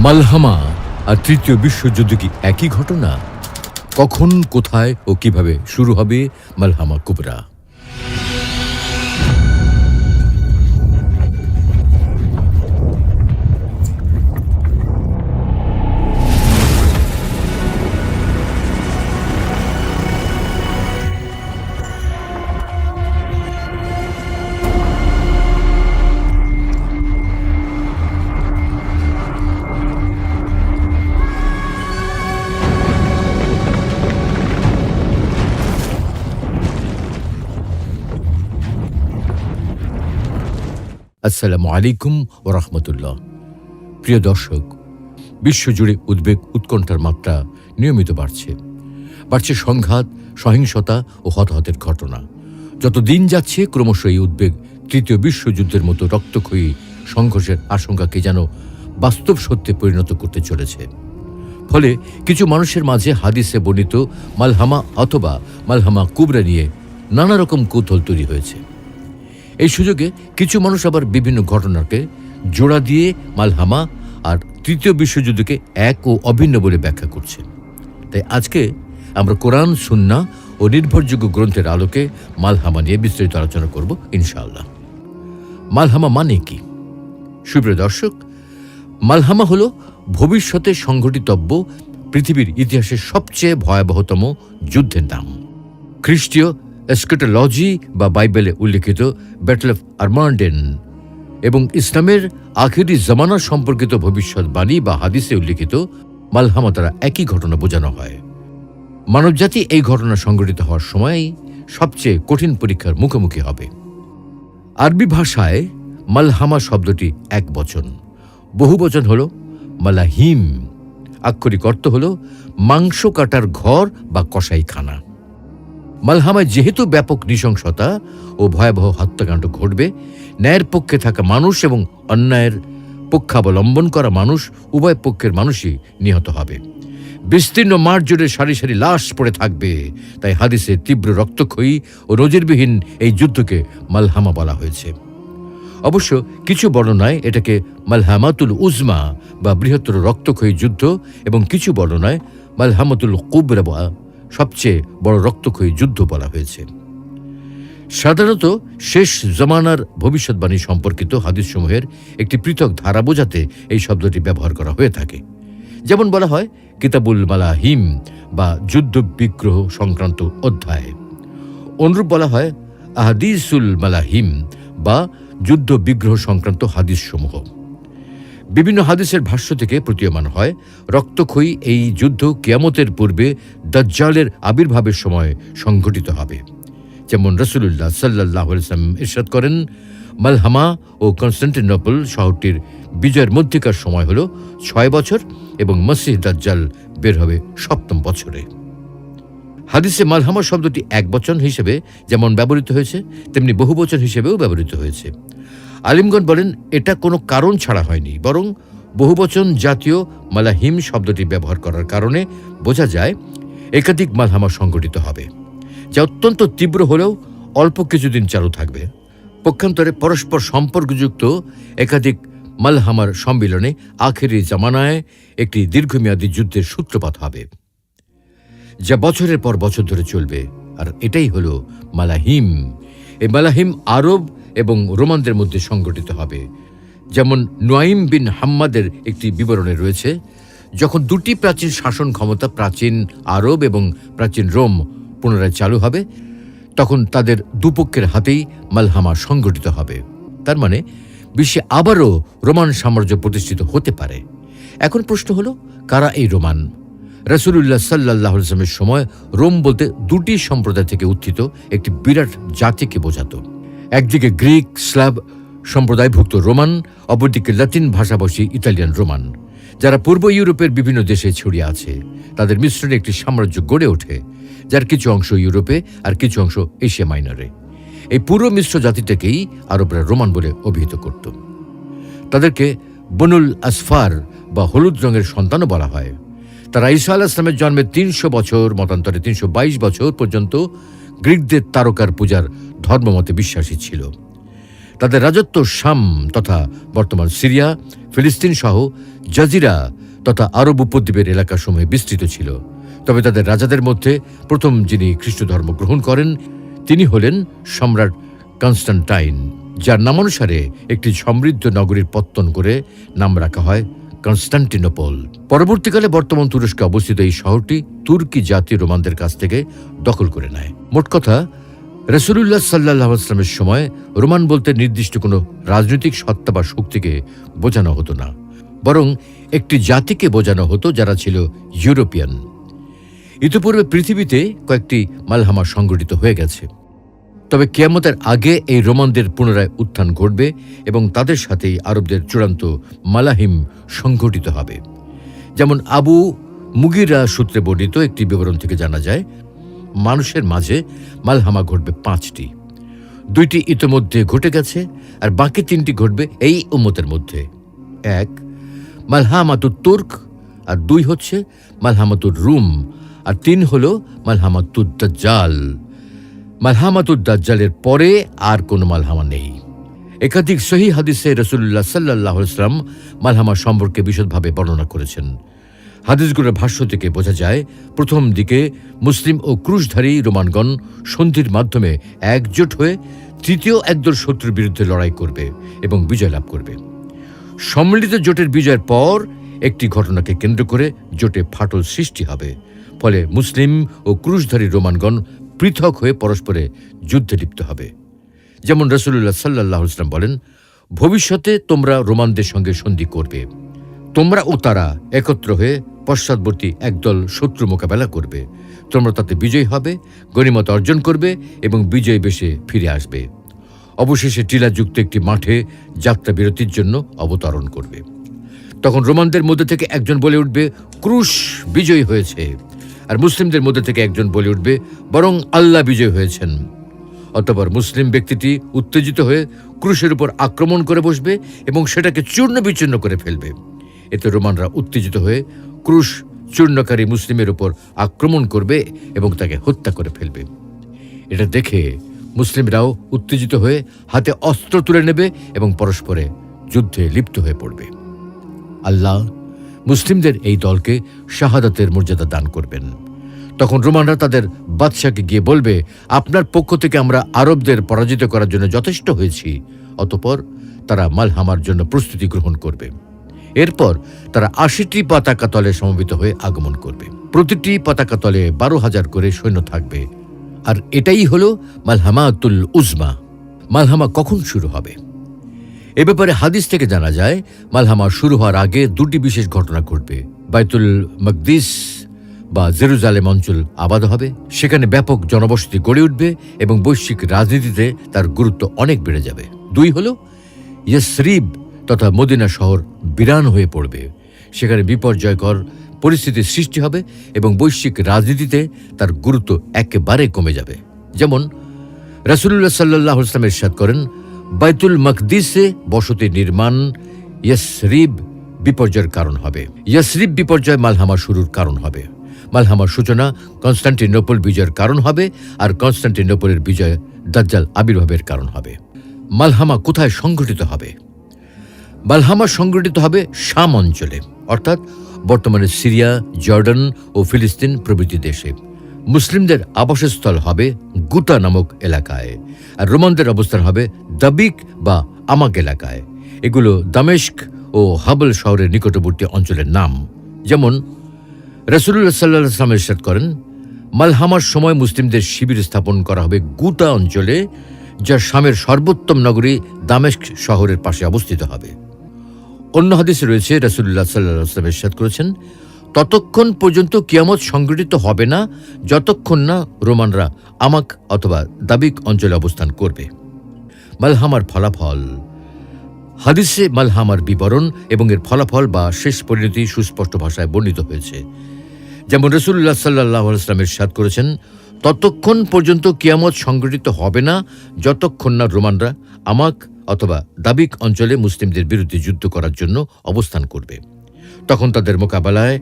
মালহামা আর তৃতীয় বিশ্বযুদ্ধ কি একই ঘটনা? কখন, কোথায় ও কিভাবে শুরু হবে মালহামা কুবরা? আসসালামু আলাইকুম ওয়া রাহমাতুল্লাহ। প্রিয় দর্শক, বিশ্বজুড়ে উদ্বেগ উৎকণ্ঠার মাত্রা নিয়মিত বাড়ছে সংঘাত, সহিংসতা ও হতাহতের ঘটনা। যত দিন যাচ্ছে ক্রমশ এই উদ্বেগ তৃতীয় বিশ্বযুদ্ধের মতো রক্তক্ষয়ী সংঘর্ষের আশঙ্কাকে যেন বাস্তব সত্যে পরিণত করতে চলেছে। ফলে কিছু মানুষের মাঝে হাদিসে বর্ণিত মালহামা অথবা মালহামা কুবরা নিয়ে নানা রকম কৌতূহল তৈরি হয়েছে। এই সুযোগে কিছু মানুষ আবার বিভিন্ন ঘটনাকে জোড়া দিয়ে মালহামা আর তৃতীয় বিশ্বযুদ্ধকে এক ও অভিন্ন বলে ব্যাখ্যা করছে। তাই আজকে আমরা কোরআন, সুন্নাহ ও নির্ভরযোগ্য গ্রন্থের আলোকে মালহামা নিয়ে বিস্তারিত আলোচনা করব ইনশাআল্লাহ। মালহামা মানে কি? সুপ্রিয় দর্শক, মালহামা হল ভবিষ্যতে সংঘটিতব্য পৃথিবীর ইতিহাসের সবচেয়ে ভয়াবহতম যুদ্ধের নাম। খ্রিস্টীয় এসকেটোলজি বা বাইবেলে উল্লিখিত ব্যাটল অফ আর্মাগেডন এবং ইসলামের আখিরি জামানা সম্পর্কিত ভবিষ্যৎবাণী বা হাদিসে উল্লিখিত মালহামা দ্বারা একই ঘটনা বোঝানো হয়। মানবজাতি এই ঘটনা সংঘটিত হওয়ার সময় সবচেয়ে কঠিন পরীক্ষার মুখোমুখি হবে। আরবি ভাষায় মালহামা শব্দটি এক বচন, বহু বচন হল মালাহিম। আক্ষরিক অর্থ হল মাংস কাটার ঘর বা কসাইখানা। মালহামায় যেহেতু ব্যাপক নৃশংসতা ও ভয়াবহ হত্যাকাণ্ড ঘটবে, ন্যায়ের পক্ষে থাকা মানুষ এবং অন্যায়ের পক্ষাবলম্বন করা মানুষ উভয় পক্ষের মানুষই নিহত হবে। বিস্তীর্ণ মাঠ জুড়ে সারি সারি লাশ পড়ে থাকবে। তাই হাদিসে তীব্র রক্তক্ষয়ী ও নজিরবিহীন এই যুদ্ধকে মালহামা বলা হয়েছে। অবশ্য কিছু বর্ণনায় এটাকে মালহামাতুল উজমা বা বৃহত্তর রক্তক্ষয়ী যুদ্ধ এবং কিছু বর্ণনায় মালহামাতুল কুবরা বা সবচেয়ে বড় রক্তক্ষয়ী যুদ্ধ বলা হয়েছে। সাধারণত শেষ জমানার ভবিষ্যৎবাণী সম্পর্কিত হাদিসসমূহের একটি পৃথক ধারা বোঝাতে এই শব্দটি ব্যবহার করা হয়ে থাকে। যেমন বলা হয় কিতাবুল মালাহিম বা যুদ্ধ বিগ্রহ সংক্রান্ত অধ্যায়। অনুরূপ বলা হয় আহাদিসুল মালাহিম বা যুদ্ধ বিগ্রহ সংক্রান্ত হাদিসসমূহ। বিভিন্ন হাদিসের ভাষ্য থেকে প্রতীয়মান হয় রক্তক্ষয়ী এই যুদ্ধ কিয়ামতের পূর্বে দাজ্জালের আবির্ভাবের সময় সংঘটিত হবে। যেমন রাসূলুল্লাহ সাল্লাল্লাহু আলাইহি ওয়াসাল্লাম ইরশাদ করেন, মালহামা ও কনস্টান্টিনোপল শহরটির বিজয়ের মধ্যকার সময় হল 6 বছর এবং মসিহ দাজ্জাল বের হবে 7ম বছরে। হাদিসে মালহামা শব্দটি এক বচন হিসেবে যেমন ব্যবহৃত হয়েছে, তেমনি বহুবচন হিসেবেও ব্যবহৃত হয়েছে। আলিমগণ বলেন এটা কোনো কারণ ছাড়া হয়নি, বরং বহুবচন জাতীয় মালাহিম শব্দটি ব্যবহার করার কারণে বোঝা যায় একাধিক মালহামা সংঘটিত হবে, যা অত্যন্ত তীব্র হলেও অল্প কিছুদিন চালু থাকবে। পক্ষান্তরে পরস্পর সম্পর্কযুক্ত একাধিক মালহামার সম্মিলনে আখেরি জামানায় একটি দীর্ঘমেয়াদী যুদ্ধের সূত্রপাত হবে, যা বছরের পর বছর ধরে চলবে। আর এটাই হলো মালাহিম। এই মালাহিম আরব এবং রোমানদের মধ্যে সংঘটিত হবে। যেমন নুয়াইম বিন হাম্মাদের একটি বিবরণে রয়েছে, যখন দুটি প্রাচীন শাসন ক্ষমতা প্রাচীন আরব এবং প্রাচীন রোম পুনরায় চালু হবে, তখন তাদের দুপক্ষের হাতেই মালহামা সংঘটিত হবে। তার মানে বিশ্বে আবারও রোমান সাম্রাজ্য প্রতিষ্ঠিত হতে পারে। এখন প্রশ্ন হলো, কারা এই রোমান? রাসূলুল্লাহ সাল্লাল্লাহু আলাইহি ওয়াসাল্লামের সময় রোম বলতে দুটি সম্প্রদায় থেকে উত্থিত একটি বিরাট জাতিকে বোঝাতো। একদিকে গ্রিক স্ল্যাব সম্প্রদায়ভুক্ত রোমান, অপরদিকে লাতিন ভাষাভাষী ইতালিয়ান রোমান, যারা পূর্ব ইউরোপের বিভিন্ন দেশে ছড়িয়ে আছে। তাদের মিশ্রণে একটি সাম্রাজ্য গড়ে ওঠে, যার কিছু অংশ ইউরোপে আর কিছু অংশ এশিয়া মাইনরে। এই পুরো মিশ্র জাতিটাকেই আরবরা রোমান বলে অভিহিত করত। তাদেরকে বনুল আসফার বা হলুদ রঙের সন্তানও বলা হয়। তারা ঈসা আলাইহিস সালামের জন্মের 300 বছর, মতান্তরে 322 বছর পর্যন্ত গ্রিকদের তারকার পূজার ধর্মমতে বিশ্বাসী ছিল। তাদের রাজত্ব শাম তথা বর্তমান সিরিয়া, ফিলিস্তিন সহ জাজিরা তথা আরব উপদ্বীপের এলাকাসমূহে বিস্তৃত ছিল। তবে তাদের রাজাদের মধ্যে প্রথম যিনি খ্রিস্ট ধর্ম গ্রহণ করেন তিনি হলেন সম্রাট কনস্টান্টাইন, যার নামানুসারে একটি সমৃদ্ধ নগরীর পত্তন করে নাম রাখা হয় কনস্টান্টিনোপল। পরবর্তীকালে বর্তমান তুরস্কে অবস্থিত এই শহরটি তুর্কি জাতীয় রোমানদের কাছ থেকে দখল করে নেয়। মোট কথা, রাসূলুল্লাহ সাল্লাল্লাহু আলাইহি ওয়াসাল্লামের সময় রোমান বলতে নির্দিষ্ট কোনো রাজনৈতিক সত্তা বা শক্তিকে বোঝানো হতো না, বরং একটি জাতিকে বোঝানো হতো যারা ছিল ইউরোপিয়ান। ইতিপূর্বে পৃথিবীতে কয়েকটি মালহামা সংগঠিত হয়ে গেছে, তবে কিয়ামতের আগে এই রোমানদের পুনরায় উত্থান ঘটবে এবং তাদের সাথেই আরবদের চূড়ান্ত মালাহিম সংঘটিত হবে। যেমন আবু মুগিরা সূত্রে বর্ণিত একটি বিবরণ থেকে জানা যায়, মানুষের মাঝে মালহামা ঘটবে 5টি। 2টি ইতোমধ্যে ঘটে গেছে আর বাকি 3টি ঘটবে এই উম্মতের মধ্যে। 1 মালহামাতুত তুর্ক, আর 2 হচ্ছে মালহামাতুর রুম, আর 3 হলো মালহামাতুদ দাজ্জাল। মালহামাতুদ দাজ্জালের পরে আর কোনো মালহামা নেই। একাধিক সহিহ হাদিসে রাসূলুল্লাহ সাল্লাল্লাহু আলাইহি ওয়াসাল্লাম মালহামা সম্পর্কে বিশদভাবে বর্ণনা করেছেন। হাদিসগুলোর ভাষ্য থেকে বোঝা যায়, প্রথম দিকে মুসলিম ও ক্রুশধারী রোমানগণ সন্ধির মাধ্যমে একজোট হয়ে তৃতীয় একদল শত্রুর বিরুদ্ধে লড়াই করবে এবং বিজয় লাভ করবে। সম্মিলিত জোটের বিজয়ের পর একটি ঘটনাকে কেন্দ্র করে জোটে ফাটল সৃষ্টি হবে, ফলে মুসলিম ও ক্রুশধারী রোমানগণ পৃথক হয়ে পরস্পরে যুদ্ধে লিপ্ত হবে। যেমন রাসূলুল্লাহ সাল্লাল্লাহু আলাইহি ওয়াসাল্লাম বলেন, ভবিষ্যতে তোমরা রোমানদের সঙ্গে সন্ধি করবে, তোমরা ও তারা একত্র হয়ে পশ্চাৎবর্তী একদল শত্রু মোকাবেলা করবে, তোমরা তাতে বিজয়ী হবে, গনিমত অর্জন করবে এবং বিজয়ী বেশে ফিরে আসবে। অবশেষে টিলাযুক্ত একটি মাঠে যাত্রা বিরতির জন্য অবতরণ করবে। তখন রোমানদের মধ্যে থেকে একজন বলে উঠবে, ক্রুশ বিজয়ী হয়েছে, আর মুসলিমদের মধ্যে থেকে একজন বলে উঠবে, বরং আল্লাহ বিজয় হয়েছেন। অতঃপর মুসলিম ব্যক্তিটি উত্তেজিত হয়ে ক্রুশের উপর আক্রমণ করে বসবে এবং সেটাকে চূর্ণ বিচূর্ণ করে ফেলবে। এতে রোমানরা উত্তেজিত হয়ে ক্রুশ চূর্ণকারী মুসলিমের উপর আক্রমণ করবে এবং তাকে হত্যা করে ফেলবে। এটা দেখে মুসলিমরাও উত্তেজিত হয়ে হাতে অস্ত্র তুলে নেবে এবং পরস্পরে যুদ্ধে লিপ্ত হয়ে পড়বে। আল্লাহ মুসলিমদের এই দলকে শাহাদাতের মর্যাদা দান করবেন। তখন রোমানরা তাদের বাদশাকে গিয়ে বলবে, আপনার পক্ষ থেকে আমরা আরবদের পরাজিত করার জন্য যথেষ্ট হয়েছি। অতঃপর তারা মালহামার জন্য প্রস্তুতি গ্রহণ করবে। এরপর তারা 80টি পতাকা তলে সমবেত হয়ে আগমন করবে। প্রতিটি পতাকা তলে 12,000 করে সৈন্য থাকবে। আর এটাই হলো মালহামাতুল উজমা। মালহামা কখন শুরু হবে? এ ব্যাপারে হাদিস থেকে জানা যায়, মালহামা শুরু হওয়ার আগে 2টি বিশেষ ঘটনা ঘটবে। বাইতুল মাকদিস বা জেরুজালেম অঞ্চল আবাদ হবে, সেখানে ব্যাপক জনবসতি গড়ে উঠবে এবং বৈশ্বিক রাজনীতিতে তার গুরুত্ব অনেক বেড়ে যাবে। 2 হলো ইয়াসরিব তথা মদিনা শহর বিরান হয়ে পড়বে, সেখানে বিপর্যয়কর পরিস্থিতির সৃষ্টি হবে এবং বৈশ্বিক রাজনীতিতে তার গুরুত্ব একেবারে কমে যাবে। যেমন রাসূলুল্লাহ সাল্লাল্লাহু আলাইহি ওয়াসাল্লাম ইরশাদ করেন, বাইতুল মাকদিসে বসতি নির্মাণ ইয়াসরিব বিপর্যয়ের কারণ হবে। ইয়াসরিব বিপর্যয় মালহামা শুরুর কারণ হবে। মালহামার সূচনা কনস্টান্টিনোপল বিজয়ের কারণ হবে, আর কনস্টান্টিনোপলের বিজয় দাজ্জাল আবির্ভাবের কারণ হবে। মালহামা কোথায় সংঘটিত হবে? মালহামা সংঘটিত হবে শাম অঞ্চলে, অর্থাৎ বর্তমানে সিরিয়া, জর্ডান ও ফিলিস্তিন প্রভৃতি দেশে। মুসলিমদের আবাসস্থল হবে গুতা নামক এলাকায়, আর রোমানদের অবস্থান হবে দাবিক বা আমাক এলাকায়। এগুলো দামেস্ক ও হাবল শহরের নিকটবর্তী অঞ্চলের নাম। যেমন রাসূলুল্লাহ সাল্লাল্লাহু আলাইহি ওয়াসাল্লাম ইরশাদ করেন, মালহামার সময় মুসলিমদের শিবির স্থাপন করা হবে গুতা অঞ্চলে, যা শামের সর্বোত্তম নগরী দামেস্ক শহরের পাশে অবস্থিত হবে। অন্য হাদিসে রয়েছে, রাসূলুল্লাহ সাল্লাল্লাহু আলাইহি ওয়াসাল্লাম ইরশাদ করেছেন, ততক্ষণ পর্যন্ত কিয়ামত সংঘটিত হবে না যতক্ষণ না রোমানরা আমাক অথবা দাবিক অঞ্চলে অবস্থান করবে। মালহামার ফলাফল। হাদিসে মালহামার বিবরণ এবং এর ফলাফল বা শেষ পরিণতি সুস্পষ্ট ভাষায় বর্ণিত হয়েছে। যেমন রাসূলুল্লাহ সাল্লাল্লাহু আলাইহি ওয়াসাল্লাম ইরশাদ করেছেন, ততক্ষণ পর্যন্ত কিয়ামত সংঘটিত হবে না যতক্ষণ না রোমানরা আমাক অথবা দাবিক অঞ্চলে মুসলিমদের বিরুদ্ধে যুদ্ধ করার জন্য অবস্থান করবে। তখন তাদের মোকাবেলায়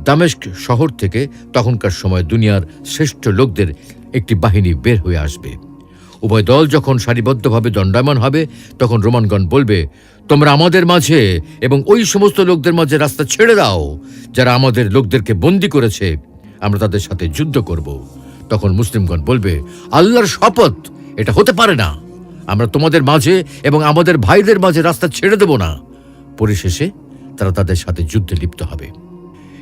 দামেস্ক শহর থেকে তখনকার সময় দুনিয়ার শ্রেষ্ঠ লোকদের একটি বাহিনী বের হয়ে আসবে। উভয় দল যখন সারিবদ্ধভাবে দণ্ডায়মান হবে, তখন রোমানগণ বলবে, তোমরা আমাদের মাঝে এবং ওই সমস্ত লোকদের মাঝে রাস্তা ছেড়ে দাও যারা আমাদের লোকদেরকে বন্দী করেছে, আমরা তাদের সাথে যুদ্ধ করব। তখন মুসলিমগণ বলবে, আল্লাহর শপথ, এটা হতে পারে না, আমরা তোমাদের মাঝে এবং আমাদের ভাইদের মাঝে রাস্তা ছেড়ে দেব না। পরিশেষে তারা তাদের সাথে যুদ্ধে লিপ্ত হবে।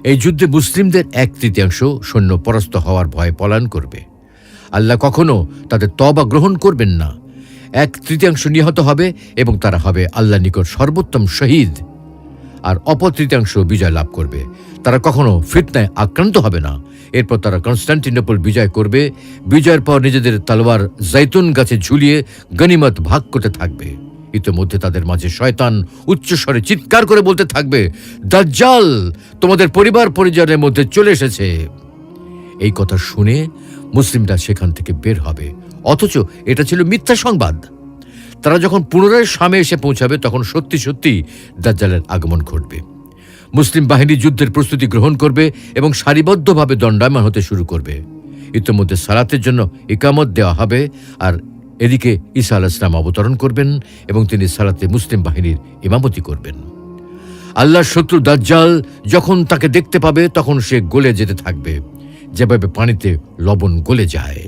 এই যুদ্ধে মুসলিমদের 1/3 সৈন্য পরাস্ত হওয়ার ভয়ে পলায়ন করবে। আল্লাহ কখনো তাদের তওবা গ্রহণ করবেন না। 1/3 নিহত হবে এবং তারা হবে আল্লাহ নিকট সর্বোত্তম শহীদ। আর অপর 1/3 বিজয় লাভ করবে। তারা কখনো ফিতনায় আক্রান্ত হবে না। এরপর তারা কনস্টান্টিনোপল বিজয় করবে। বিজয়ের পর নিজেদের তলোয়ার জৈতুন গাছে ঝুলিয়ে গনিমত ভাগ করতে থাকবে। ইতিমধ্যে তাদের মাঝে শয়তান উচ্চস্বরে চিৎকার করে বলতে থাকবে, দাজ্জাল তোমাদের পরিবার পরিজনের মধ্যে চলে এসেছে। এই কথা শুনে মুসলিমরা সেখান থেকে বের হবে, অথচ এটা ছিল মিথ্যা সংবাদ। তারা যখন পুনরায় শামে এসে পৌঁছাবে, তখন সত্যি সত্যি দাজ্জালের আগমন ঘটবে। মুসলিম বাহিনী যুদ্ধের প্রস্তুতি গ্রহণ করবে এবং সারিবদ্ধভাবে দণ্ডায়মান হতে শুরু করবে। ইতিমধ্যে সালাতের জন্য ইকামত দেওয়া হবে, আর এদিকে ঈসা আলাইহিস সালাম অবতরণ করবেন এবং তিনি সালাতে মুসলিম বাহিনীর ইমামতি করবেন। আল্লাহর শত্রু দাজ্জাল যখন তাকে দেখতে পাবে, তখন সে গলে যেতে থাকবে, যেভাবে পানিতে লবণ গলে যায়।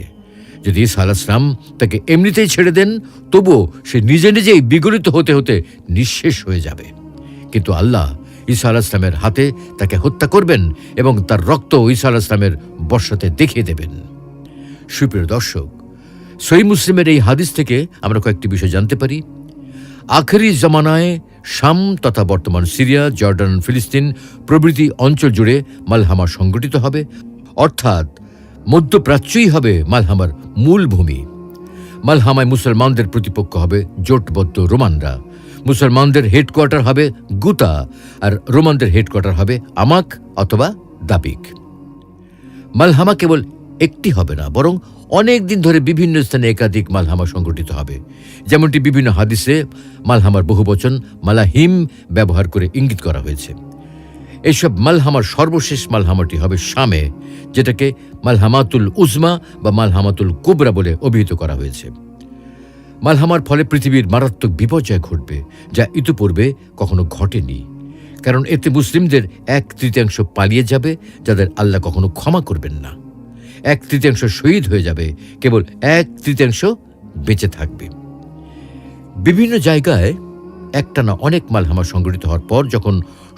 যদি ঈসা আলাইহিস সালাম তাকে এমনিতেই ছেড়ে দেন, তবুও সে নিজে নিজেই বিগলিত হতে হতে নিঃশেষ হয়ে যাবে। কিন্তু আল্লাহ ঈসা আলাইহিস সালামের হাতে তাকে হত্যা করবেন এবং তার রক্ত ঈসা আলাইহিস সালামের বর্ষাতে দেখিয়ে দেবেন। সুপ্রিয় দর্শক, সহিহ মুসলিমের এই হাদিস থেকে আমরা কয়েকটি বিষয় জানতে পারি। আখেরি জামানায় শাম তথা বর্তমান সিরিয়া, জর্ডান, ফিলিস্তিন প্রভৃতি অঞ্চল জুড়ে মালহামা সংগঠিত হবে, অর্থাৎ মধ্যপ্রাচ্যই হবে মালহামার মূল ভূমি। মালহামায় মুসলমানদের প্রতিপক্ষ হবে জোটবদ্ধ রোমানরা। মুসলমানদের হেডকোয়ার্টার হবে গুতা, আর রোমানদের হেডকোয়ার্টার হবে আমাক অথবা দাবিক। মালহামা কেবল একটি হবে না, বরং অনেক দিন ধরে বিভিন্ন স্থানে একাধিক মালহামা সংগঠিত হবে। যেমনটি বিভিন্ন হাদিসে মালহামার বহুবচন মালাহিম ব্যবহার করে ইঙ্গিত করা হয়েছে। এইসব মালহামার সর্বশেষ মালহামাটি হবে শামে, যেটাকে মালহামাতুল উজমা বা মালহামাতুল কুবরা বলে অভিহিত করা হয়েছে। মালহামার ফলে পৃথিবীর মারাত্মক বিপর্যয় ঘটবে, যা ইতিপূর্বে কখনো ঘটেনি। কারণ এতে মুসলিমদের 1/3 পালিয়ে যাবে, যাদের আল্লাহ কখনো ক্ষমা করবেন না। 1/3 শহীদ হয়ে যাবে, কেবল 1/3 বেঁচে থাকবে। বিভিন্ন জায়গায় একটানা অনেক মালহামা সংগঠিত হওয়ার পর যখন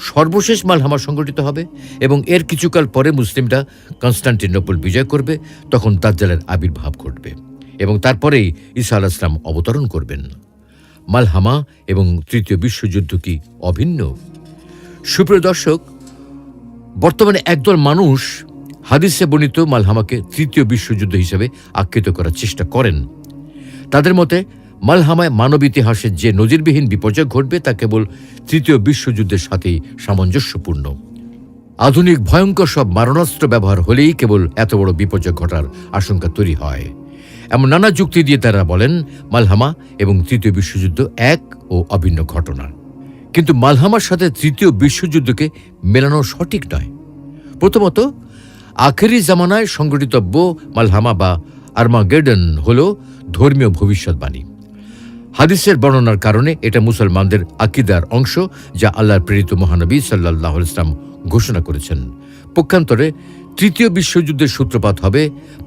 সর্বশেষ মালহামা সংগঠিত হবে এবং এর কিছুকাল পরে মুসলিমরা কনস্টান্টিনোপল বিজয় করবে, তখন দাজ্জালের আবির্ভাব ঘটবে এবং তারপরেই ঈসা আলাইহিস সালাম অবতরণ করবেন। মালহামা এবং তৃতীয় বিশ্বযুদ্ধ কি অভিন্ন? সুপ্রিয় দর্শক, বর্তমানে একদল মানুষ হাদিসে বর্ণিত মালহামাকে তৃতীয় বিশ্বযুদ্ধ হিসেবে আখ্যায়িত করার চেষ্টা করেন। তাদের মতে মালহামায় মানব ইতিহাসে যে নজিরবিহীন বিপর্যয় ঘটবে তা কেবল তৃতীয় বিশ্বযুদ্ধের সাথেই সামঞ্জস্যপূর্ণ। আধুনিক ভয়ঙ্কর সব মারণাস্ত্র ব্যবহার হলেই কেবল এত বড় বিপর্যয় ঘটার আশঙ্কা তৈরি হয়। এমন নানা যুক্তি দিয়ে তারা বলেন মালহামা এবং তৃতীয় বিশ্বযুদ্ধ এক ও অভিন্ন ঘটনা। কিন্তু মালহামার সাথে তৃতীয় বিশ্বযুদ্ধকে মেলানো সঠিক নয়। প্রথমত, আখেরি জামানায় সংঘটিতব্য মালহামা বা আর্মাগেডন হল ধর্মীয় ভবিষ্যৎবাণী। হাদিসের বর্ণনার কারণে এটা মুসলমানদের আকীদার অংশ, যা আল্লাহর প্রেরিত মহানবী সাল্লাল্লাহু আলাইহি ওয়াসাল্লাম ঘোষণা করেছেন। পক্ষান্তরে তৃতীয় বিশ্বযুদ্ধের সূত্রপাত হবে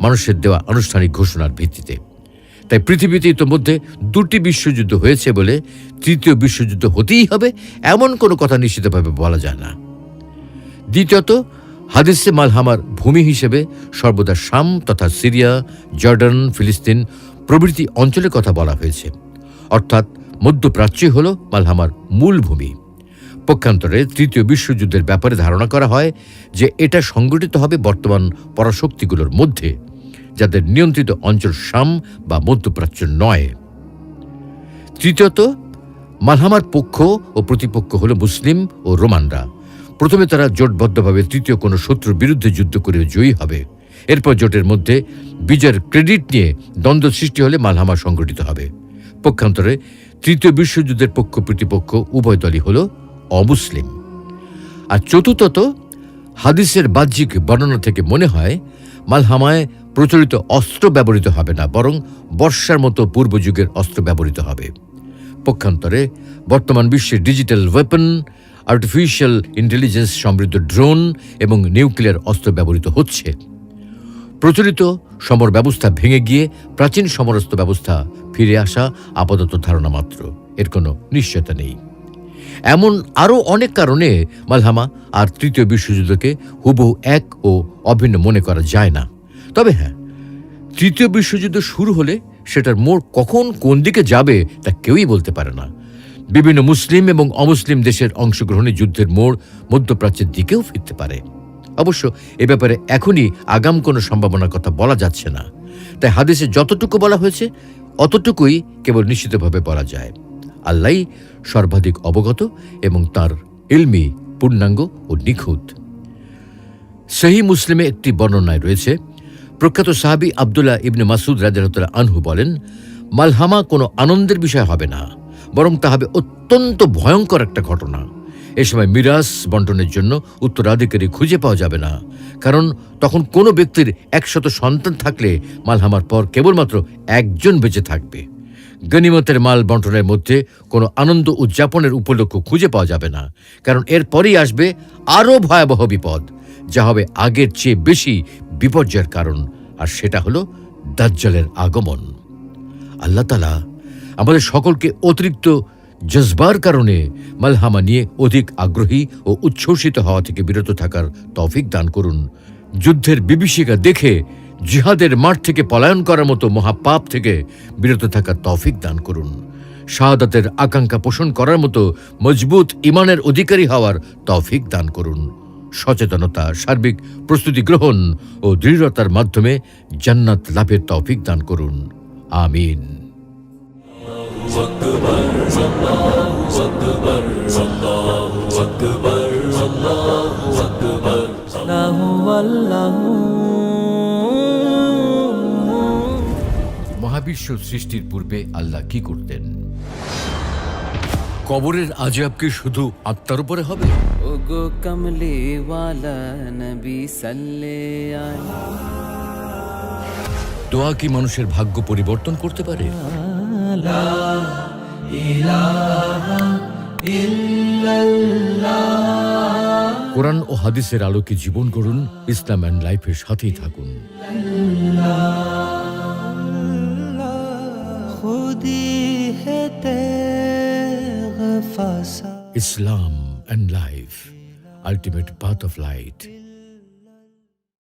মানুষের দেওয়া আনুষ্ঠানিক ঘোষণার ভিত্তিতে। তাই পৃথিবীতে ইতোমধ্যে 2টি বিশ্বযুদ্ধ হয়েছে বলে তৃতীয় বিশ্বযুদ্ধ হতেই হবে এমন কোনো কথা নিশ্চিতভাবে বলা যায় না। দ্বিতীয়ত, হাদিসে মালহামার ভূমি হিসেবে সর্বদা শাম তথা সিরিয়া, জর্ডান, ফিলিস্তিন প্রভৃতি অঞ্চলের কথা বলা হয়েছে, অর্থাৎ মধ্যপ্রাচ্যই হল মালহামার মূল ভূমি। পক্ষান্তরে তৃতীয় বিশ্বযুদ্ধের ব্যাপারে ধারণা করা হয় যে এটা সংগঠিত হবে বর্তমান পরাশক্তিগুলোর মধ্যে, যাদের নিয়ন্ত্রিত অঞ্চল শাম বা মধ্যপ্রাচ্য নয়। তৃতীয়ত, মালহামার পক্ষ ও প্রতিপক্ষ হল মুসলিম ও রোমানরা। প্রথমে তারা জোটবদ্ধভাবে তৃতীয় কোনো শত্রুর বিরুদ্ধে যুদ্ধ করে জয়ী হবে। এরপর জোটের মধ্যে বিজয়ের ক্রেডিট নিয়ে দ্বন্দ্ব সৃষ্টি হলে মালহামা সংগঠিত হবে। পক্ষান্তরে তৃতীয় বিশ্বযুদ্ধের পক্ষ প্রতিপক্ষ উভয় দলই হল অমুসলিম। আর চতুর্থত, হাদিসের বাহ্যিক বর্ণনা থেকে মনে হয় মালহামায় প্রচলিত অস্ত্র ব্যবহৃত হবে না, বরং বর্ষার মতো পূর্বযুগের অস্ত্র ব্যবহৃত হবে। পক্ষান্তরে বর্তমান বিশ্বে ডিজিটাল ওয়েপন, আর্টিফিশিয়াল ইন্টেলিজেন্স সমৃদ্ধ ড্রোন এবং নিউক্লিয়ার অস্ত্র ব্যবহৃত হচ্ছে। প্রচলিত সমর ব্যবস্থা ভেঙে গিয়ে প্রাচীন সমরাস্ত্র ব্যবস্থা ফিরে আসা আপাতত ধারণা মাত্র, এর কোনো নিশ্চয়তা নেই। এমন আরও অনেক কারণে মালহামা আর তৃতীয় বিশ্বযুদ্ধকে হুবহু এক ও অভিন্ন মনে করা যায় না। তবে হ্যাঁ, তৃতীয় বিশ্বযুদ্ধ শুরু হলে সেটার মোড় কখন কোন দিকে যাবে তা কেউই বলতে পারে না। বিভিন্ন মুসলিম এবং অমুসলিম দেশের অংশগ্রহণে যুদ্ধের মোড় মধ্যপ্রাচ্যের দিকেও ফিরতে পারে। অবশ্য এ ব্যাপারে এখনই আগাম কোনো সম্ভাবনার কথা বলা যাচ্ছে না। তাই হাদিসে যতটুকু বলা হয়েছে অতটুকুই কেবল নিশ্চিতভাবে বলা যায়। আল্লাহই সর্বাধিক অবগত এবং তার ইলমি পূর্ণাঙ্গ ও নিখুঁত। সহিহ মুসলিমে একটি বর্ণনায় রয়েছে, প্রখ্যাত সাহাবী আব্দুল্লাহ ইবনে মাসউদ রাদিয়াল্লাহু আনহু বলেন, মালহামা কোনো আনন্দের বিষয় হবে না, বরং তা হবে অত্যন্ত ভয়ঙ্কর একটা ঘটনা। এ সময় মিরাস বন্টনের জন্য উত্তরাধিকারী খুঁজে পাওয়া যাবে না, কারণ তখন কোনো ব্যক্তির 100 সন্তান থাকলে মালহামার পর কেবলমাত্র একজন বেঁচে থাকবে। গনিমতের মাল বন্টনের মধ্যে কোনো আনন্দ উদযাপনের উপলক্ষ খুঁজে পাওয়া যাবে না, কারণ এরপরই আসবে আরও ভয়াবহ বিপদ, যা হবে আগের চেয়ে বেশি বিপর্যয়ের কারণ, আর সেটা হলো দাজ্জালের আগমন। আল্লাহ তাআলা আমাদের সকলকে অতিরিক্ত জজবার কারণে মালহামা নিয়ে অধিক আগ্রহী ও উচ্ছ্বসিত হওয়া থেকে বিরত থাকার তৌফিক দান করুন। যুদ্ধের বিভীষিকা দেখে জিহাদের মাঠ থেকে পলায়ন করার মতো মহাপাপ থেকে বিরত থাকার তৌফিক দান করুন। শাহাদাতের আকাঙ্ক্ষা পোষণ করার মতো মজবুত ঈমানের অধিকারী হওয়ার তৌফিক দান করুন। সচেতনতা, সার্বিক প্রস্তুতি গ্রহণ ও দৃঢ়তার মাধ্যমে জান্নাত লাভের তৌফিক দান করুন। আমিন। মহাবিশ্ব সৃষ্টির পূর্বে আল্লাহ কি করতেন? কবরের আযাব কি শুধু আত্মার উপরে হবে? ওগো কমলি ওয়ালা নবী সাল্লাল্লাহু আলাইহি। দোয়া কি মানুষের ভাগ্য পরিবর্তন করতে পারে? লা ইলাহা ইল্লাল্লাহ। কোরআন ও হাদিসের আলোকে জীবন গড়ুন, ইসলাম অ্যান্ড লাইফের সাথেই থাকুন। Islam and life, ultimate path of light.